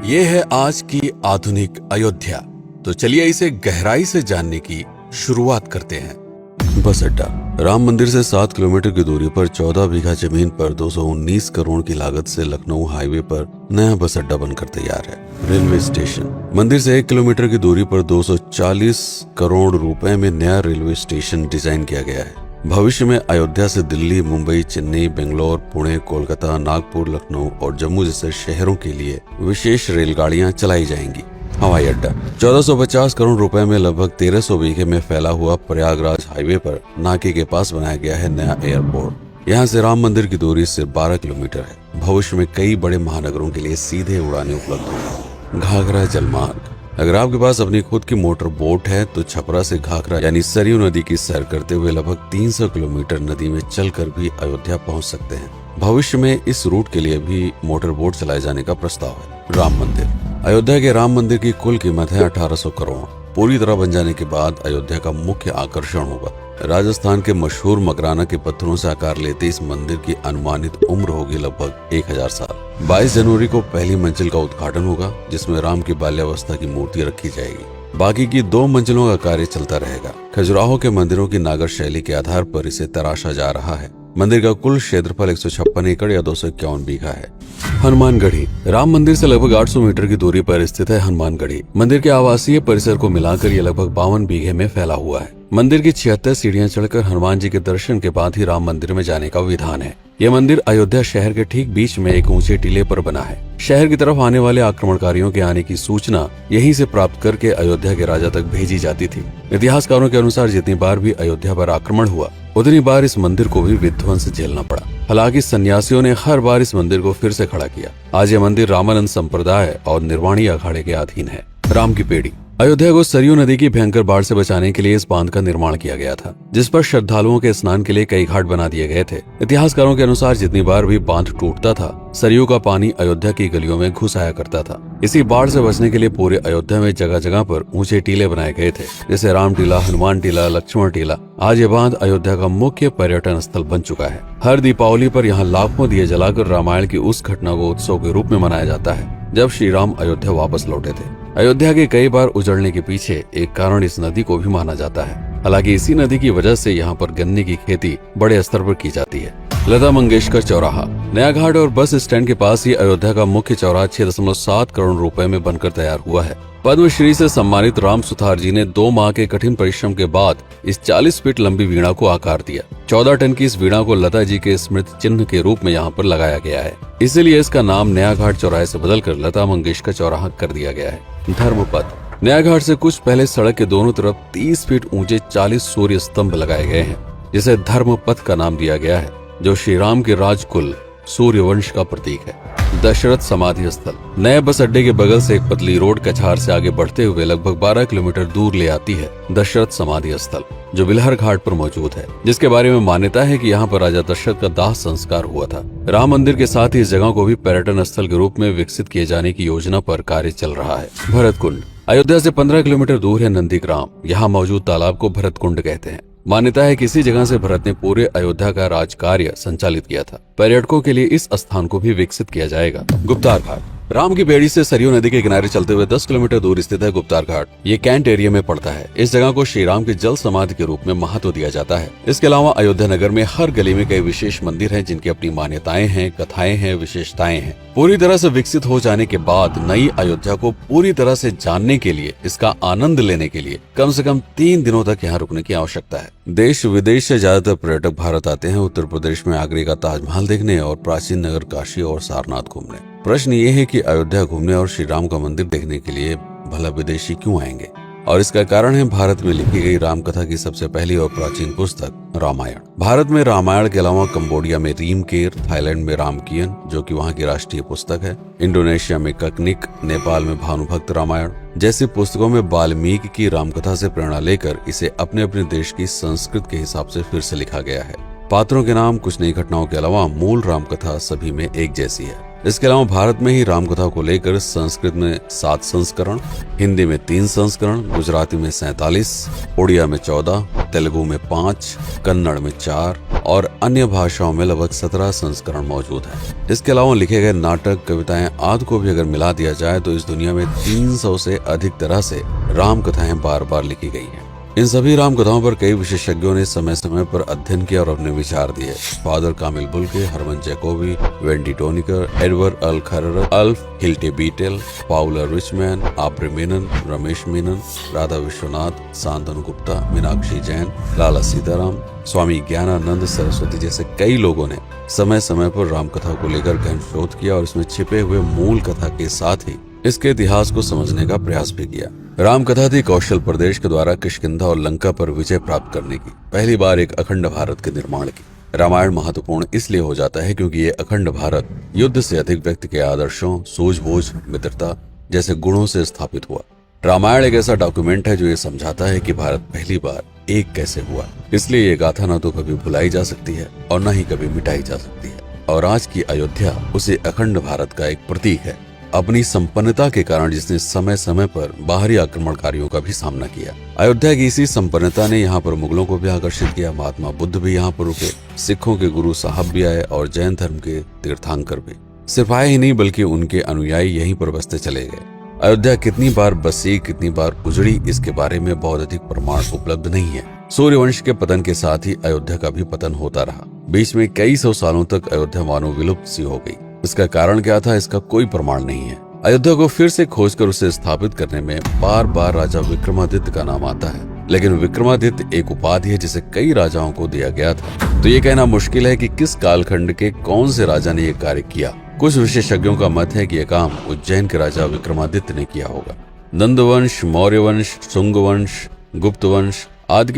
ये है आज की आधुनिक अयोध्या। तो चलिए इसे गहराई से जानने की शुरुआत करते हैं। बस अड्डा। राम मंदिर से 7 किलोमीटर की दूरी पर 14 बीघा जमीन पर 219 करोड़ की लागत से लखनऊ हाईवे पर नया बस अड्डा बनकर तैयार है। Railway station. मंदिर से 1 किलोमीटर की दूरी पर 240 करोड़ रुपए में नया रेलवे स्टेशन डिजाइन किया गया है। भविष्य में अयोध्या से दिल्ली, मुंबई, चेन्नई, बेंगलोर, पुणे, कोलकाता, नागपुर, लखनऊ और जम्मू जैसे शहरों के लिए विशेष रेलगाड़ियां चलाई जाएंगी। हवाई अड्डा। 1450 करोड़ रुपए में लगभग 1300 बीघे में फैला हुआ प्रयागराज हाईवे पर नाके के पास बनाया गया है नया एयरपोर्ट। यहाँ से राम मंदिर की दूरी सिर्फ 12 किलोमीटर है। भविष्य में कई बड़े महानगरों के लिए सीधे उड़ानें उपलब्ध होंगी। घाघरा जलमार्ग। अगर आपके पास अपनी खुद की मोटर बोट है तो छपरा से घाघरा यानी सरयू नदी की सैर करते हुए लगभग 300 किलोमीटर नदी में चलकर भी अयोध्या पहुंच सकते हैं। भविष्य में इस रूट के लिए भी मोटर बोट चलाए जाने का प्रस्ताव है। राम मंदिर। अयोध्या के राम मंदिर की कुल कीमत है 1800 करोड़। पूरी तरह बन जाने के बाद अयोध्या का मुख्य आकर्षण होगा। राजस्थान के मशहूर मकराना के पत्थरों से आकार लेते इस मंदिर की अनुमानित उम्र होगी लगभग 1000 साल। 22 जनवरी को पहली मंजिल का उद्घाटन होगा, जिसमें राम की बाल्यावस्था की मूर्ति रखी जाएगी। बाकी की 2 मंजिलों का कार्य चलता रहेगा। खजुराहो के मंदिरों की नागर शैली के आधार पर इसे तराशा जा रहा है। मंदिर का कुल क्षेत्रफल 156 एकड़ या 251 बीघा है। हनुमानगढ़ी। राम मंदिर से लगभग 800 मीटर की दूरी पर स्थित है हनुमानगढ़ी। मंदिर के आवासीय परिसर को मिलाकर यह लगभग 52 बीघे में फैला हुआ है। मंदिर की 76 सीढ़ियां चढ़कर हनुमान जी के दर्शन के बाद ही राम मंदिर में जाने का विधान है। यह मंदिर अयोध्या शहर के ठीक बीच में एक ऊंचे टीले पर बना है। शहर की तरफ आने वाले आक्रमणकारियों के आने की सूचना यहीं से प्राप्त करके अयोध्या के राजा तक भेजी जाती थी। इतिहासकारों के अनुसार जितनी बार भी अयोध्या पर आक्रमण हुआ उतनी बार इस मंदिर को भी विध्वंस झेलना पड़ा। हालांकि सन्यासियों ने हर बार इस मंदिर को फिर से खड़ा किया। आज यह मंदिर रामानंद संप्रदाय और निर्वाणी अखाड़े के अधीन है। राम की पेड़ी। अयोध्या को सरयू नदी की भयंकर बाढ़ से बचाने के लिए इस बांध का निर्माण किया गया था, जिस पर श्रद्धालुओं के स्नान के लिए कई घाट बना दिए गए थे। इतिहासकारों के अनुसार जितनी बार भी बांध टूटता था, सरयू का पानी अयोध्या की गलियों में घुस आया करता था। इसी बाढ़ से बचने के लिए पूरे अयोध्या में जगह जगह पर ऊंचे टीले बनाए गए थे, जैसे राम टीला, हनुमान टीला, लक्ष्मण टीला। आज ये बांध अयोध्या का मुख्य पर्यटन स्थल बन चुका है। हर दीपावली पर यहाँ लाखों दिए जलाकर रामायण की उस घटना को उत्सव के रूप में मनाया जाता है जब श्री राम अयोध्या वापस लौटे थे। अयोध्या के कई बार उजड़ने के पीछे एक कारण इस नदी को भी माना जाता है। हालांकि इसी नदी की वजह से यहाँ पर गन्ने की खेती बड़े स्तर पर की जाती है। लता मंगेशकर चौराहा। नया घाट और बस स्टैंड के पास ही अयोध्या का मुख्य चौराहा 6.7 करोड़ रुपए में बनकर तैयार हुआ है। पद्मश्री से सम्मानित राम सुथार जी ने 2 माह के कठिन परिश्रम के बाद इस 40 फीट लंबी वीणा को आकार दिया। 14 टन की इस वीणा को लता जी के स्मृति चिन्ह के रूप में यहाँ पर लगाया गया है। इसीलिए इसका नाम नया घाट चौराहे से बदलकर लता मंगेशकर चौराहा कर दिया गया है। धर्मपथ। नया घाट से कुछ पहले सड़क के दोनों तरफ 30 फीट ऊंचे 40 सूर्य स्तंभ लगाए गए हैं, जिसे धर्मपथ का नाम दिया गया है, जो श्री राम के राजकुल सूर्यवंश का प्रतीक है। दशरथ समाधि स्थल। नए बस अड्डे के बगल से एक पतली रोड कछार से आगे बढ़ते हुए लगभग 12 किलोमीटर दूर ले आती है दशरथ समाधि स्थल, जो बिलहर घाट पर मौजूद है, जिसके बारे में मान्यता है कि यहाँ पर राजा दशरथ का दाह संस्कार हुआ था। राम मंदिर के साथ ही इस जगह को भी पर्यटन स्थल के रूप में विकसित किए जाने की योजना पर कार्य चल रहा है। भरत कुंड। अयोध्या से 15 किलोमीटर दूर है नंदीग्राम। यहाँ मौजूद तालाब को भरत कुंड कहते हैं। मान्यता है कि इसी जगह से भरत ने पूरे अयोध्या का राज कार्य संचालित किया था। पर्यटकों के लिए इस स्थान को भी विकसित किया जाएगा। गुप्तार घाट। राम की बेड़ी से सरयू नदी के किनारे चलते हुए 10 किलोमीटर दूर स्थित है गुप्तार घाट। ये कैंट एरिया में पड़ता है। इस जगह को श्री राम के जल समाधि के रूप में महत्व दिया जाता है। इसके अलावा अयोध्या नगर में हर गली में कई विशेष मंदिर हैं, जिनकी अपनी मान्यताएं हैं, कथाएं हैं, विशेषताएं हैं। पूरी तरह से विकसित हो जाने के बाद नई अयोध्या को पूरी तरह से जानने के लिए, इसका आनंद लेने के लिए कम से कम 3 दिनों तक यहाँ रुकने की आवश्यकता है। देश विदेश से ज्यादातर पर्यटक भारत आते हैं उत्तर प्रदेश में आगरे का ताजमहल देखने और प्राचीन नगर काशी और सारनाथ घूमने। प्रश्न ये है कि अयोध्या घूमने और श्री राम का मंदिर देखने के लिए भला विदेशी क्यों आएंगे? और इसका कारण है भारत में लिखी गई राम कथा की सबसे पहली और प्राचीन पुस्तक रामायण। भारत में रामायण के अलावा कंबोडिया में रीमकेर, थाईलैंड में रामकियन जो कि वहाँ की राष्ट्रीय पुस्तक है, इंडोनेशिया में ककनिक, नेपाल में भानुभक्त रामायण जैसी पुस्तकों में वाल्मीकि की रामकथा से प्रेरणा लेकर इसे अपने अपने देश की संस्कृत के हिसाब से फिर से लिखा गया है। पात्रों के नाम, कुछ नई घटनाओं के अलावा मूल रामकथा सभी में एक जैसी है। इसके अलावा भारत में ही रामकथा को लेकर संस्कृत में 7 संस्करण, हिंदी में 3 संस्करण, गुजराती में 47, उड़िया में 14, तेलुगु में 5, कन्नड़ में 4 और अन्य भाषाओं में लगभग 17 संस्करण मौजूद हैं। इसके अलावा लिखे गए नाटक, कविताएं आदि को भी अगर मिला दिया जाए तो इस दुनिया में 300 से अधिक तरह से राम कथाएं बार बार लिखी गई हैं। इन सभी राम कथाओं पर कई विशेषज्ञों ने समय समय पर अध्ययन किया और अपने विचार दिए। Father Camille Bulcke, Hermann Jacobi, Wendy Doniger, Edward अल खरर, Alf Hiltebeitel, Paula Richman, Aubrey Menen, Ramesh Menon, Radha Vishwanath, Shantanu Gupta, Meenakshi Jain, Lala Sitaram, Swami Gyanananda Saraswati जैसे कई लोगों ने समय समय पर राम कथा को लेकर गहन शोध किया और इसमें छिपे हुए मूल कथा के साथ ही इसके इतिहास को समझने का प्रयास भी किया। राम कथा थी कौशल प्रदेश के द्वारा किष्किंधा और लंका पर विजय प्राप्त करने की पहली बार एक अखंड भारत के निर्माण की। रामायण महत्वपूर्ण इसलिए हो जाता है क्योंकि ये अखंड भारत युद्ध से अधिक व्यक्ति के आदर्शों, सूझबूझ, मित्रता जैसे गुणों से स्थापित हुआ। रामायण एक ऐसा डॉक्यूमेंट है जो ये समझाता है कि भारत पहली बार एक कैसे हुआ। इसलिए ये गाथा न तो कभी भुलाई जा सकती है और न ही कभी मिटाई जा सकती है। और आज की अयोध्या उसे अखंड भारत का एक प्रतीक है, अपनी संपन्नता के कारण जिसने समय समय पर बाहरी आक्रमणकारियों का भी सामना किया। अयोध्या की इसी संपन्नता ने यहाँ पर मुगलों को भी आकर्षित किया। महात्मा बुद्ध भी यहाँ पर रुके, सिखों के गुरु साहब भी आए और जैन धर्म के तीर्थंकर भी। सिर्फ आए ही नहीं बल्कि उनके अनुयायी यहीं पर बसते चले गए। अयोध्या कितनी बार बसी, कितनी बार उजड़ी, इसके बारे में बहुत अधिक प्रमाण उपलब्ध नहीं है। सूर्यवंश के पतन के साथ ही अयोध्या का भी पतन होता रहा। बीच में कई सौ सालों तक अयोध्या मानो विलुप्त सी हो गई। इसका कारण क्या था, इसका कोई प्रमाण नहीं है। अयोध्या को फिर से खोजकर उसे स्थापित करने में बार बार राजा विक्रमादित्य का नाम आता है, लेकिन विक्रमादित्य एक उपाधि है जिसे कई राजाओं को दिया गया था। तो ये कहना मुश्किल है कि किस कालखंड के कौन से राजा ने यह कार्य किया। कुछ विशेषज्ञों का मत है कि यह काम उज्जैन के राजा विक्रमादित्य ने किया होगा। नंद वंश, मौर्य वंश, शुंग वंश, गुप्त वंश आदि